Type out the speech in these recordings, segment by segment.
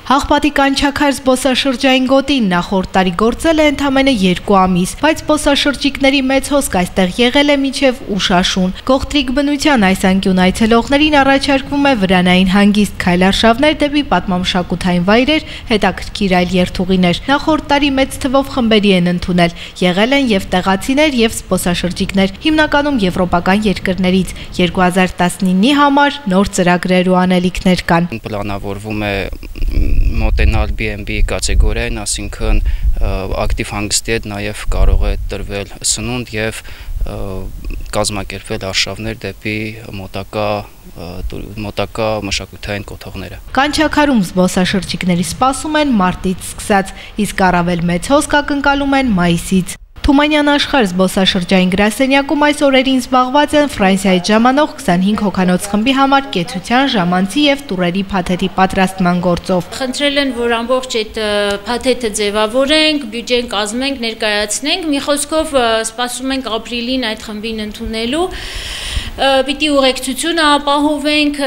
Հաղպատի կանչաքար զբոսաշրջային գոտին նախորդ տարի գործել է ընդամենը 2 ամիս, բայց զբոսաշրջիկների մեծ հոսք այստեղ եղել է մինչև ուշաշուն։ Գողտրիկ բնության այս անկյուն այցելողներին առաջարկվում է վրանային հանգիստ, քայլարշավներ դեպի պատմամշակութային վայրեր, հետաքրքիր այլ երթուղիներ։ Նախորդ տարի մեծ թվով խմբերի են ընդունել, եղել են եւ տեղացիներ եւ զբոսաշրջիկներ, հիմնականում եվրոպական երկրներից։ 2019-ի համար նոր ծրագրեր ու անելիքներ կան։ Պլանավորվում է մոտենալ B&B կատեգորիային, այսինքն ակտիվ հանգստի հետ նաև կարող է տրվել սնունդ եւ կազմակերպվել արշավներ դեպի մոտակա մշակութային կոթողները։ Կանչաքարում զբոսաշրջիկների սպասում են մարտից սկսած, իսկ առավել մեծ հոսք ակնկալում են մայիսից։ Թումանյան աշխարհ զբոսաշրջային գրասենյակում այս օրերին զբաղված են Ֆրանսիայից ժամանող 25 հոգանոց խմբի համար կեցության, ժամանցի եւ տուրերի փաթեթի պատրաստման գործով։ Խնդրել են, որ ամբողջ այդ փաթեթը ձևավորենք, բյուջեն կազմենք, ներկայացնենք։ Մի խոսքով սպասում ենք ապրիլին այդ խմբին ընդունելու։ Պիտի ուղեկցությունը ապահովենք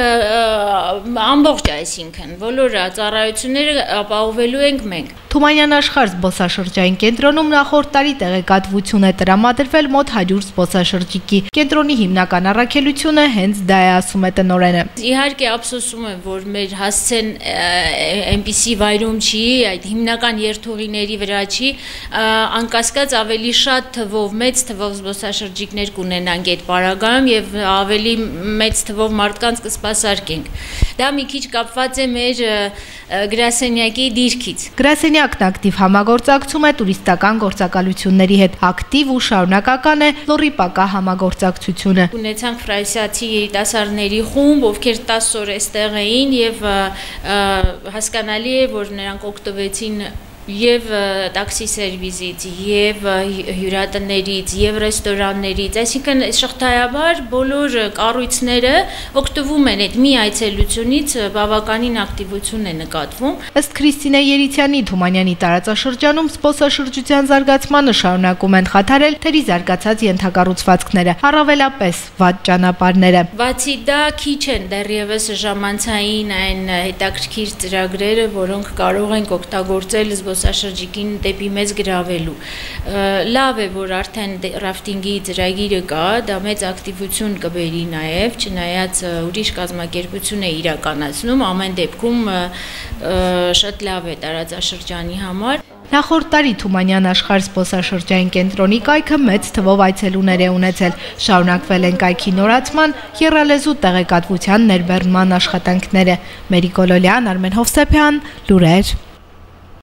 ամբողջ, այսինքն բոլոր ծառայությունները ապահովելու ենք մենք։ Թումանյան աշխարհ զբոսաշրջային կենտրոնում նախորդ տարի տեղեկատվություն է տրամադրվել մոտ 100 զբոսաշրջիկի։ Կենտրոնի հիմնական առաքելությունը հենց դա է, ասում է տնօրենը։ Իհարկե ափսոսում եմ, որ մեր հասցեն այնպիսի վայրում չի, այդ հիմնական երթուղիների վրա չի, անկասկած ավելի շատ թվով, մեծ թվով զբոսաշրջիկներ կունենանք այդ պարագայում եւ ավելի մեծ թվով մարդկանց կսպասարկենք։ Դա մի քիչ կապված է մեր գրասենյակի դիրքից։ Գրասենյակն ակտիվ համագործակցում է տուրիստական գործակալությունների հետ, ակտիվ ու շարունակական է լոռիպակա համագործակցությունը։ Ունեցանք ֆրանսիացի երիտասարդների խումբ, ովքեր 10 օր այստեղ էին եւ հասկանալի է, որ նրանք օգտվեցին եւ տաքսի սերվիսից, եւ հյուրատներից, եւ ռեստորաններից, այսինքն շղթայաբար բոլոր կառույցները օգտվում են այդ մի այցելությունից, բավականին ակտիվություն է նկատվում։ Ըստ Քրիստինե Երիցյանի, Թումանյանի տարածաշրջանում զբոսաշրջության զարգացմանը շարունակում են խաթարել թերի զարգացած ենթակառուցվածքները, առավելապես վատ ճանապարհները։ Բացի դա, քիչ են դեռևս ժամանցային այն հետաքրքիր ծրագրերը, որոնք կարող են օգտագործել զբոսաշրջիկին դեպի մեզ գրավելու։ Լավ է, որ արդեն ռաֆտինգի ծրագիրը կա, դա մեծ ակտիվություն կբերի նաև, չնայած ուրիշ կազմակերպություն է իրականացնում, ամեն դեպքում շատ լավ է տարածաշրջանի համար։ Նախորդ տարի Թումանյան աշխարհ զբոսաշրջային կենտրոնի կայքը մեծ թվով այցելուներ է ունեցել։ Շարունակվել են կայքի նորացման, եռալեզու տեղեկատվության ներբեռնման աշխատանքները։ Մերի Կոլոլյան, Արմեն Հովսեփյան, լուրեր։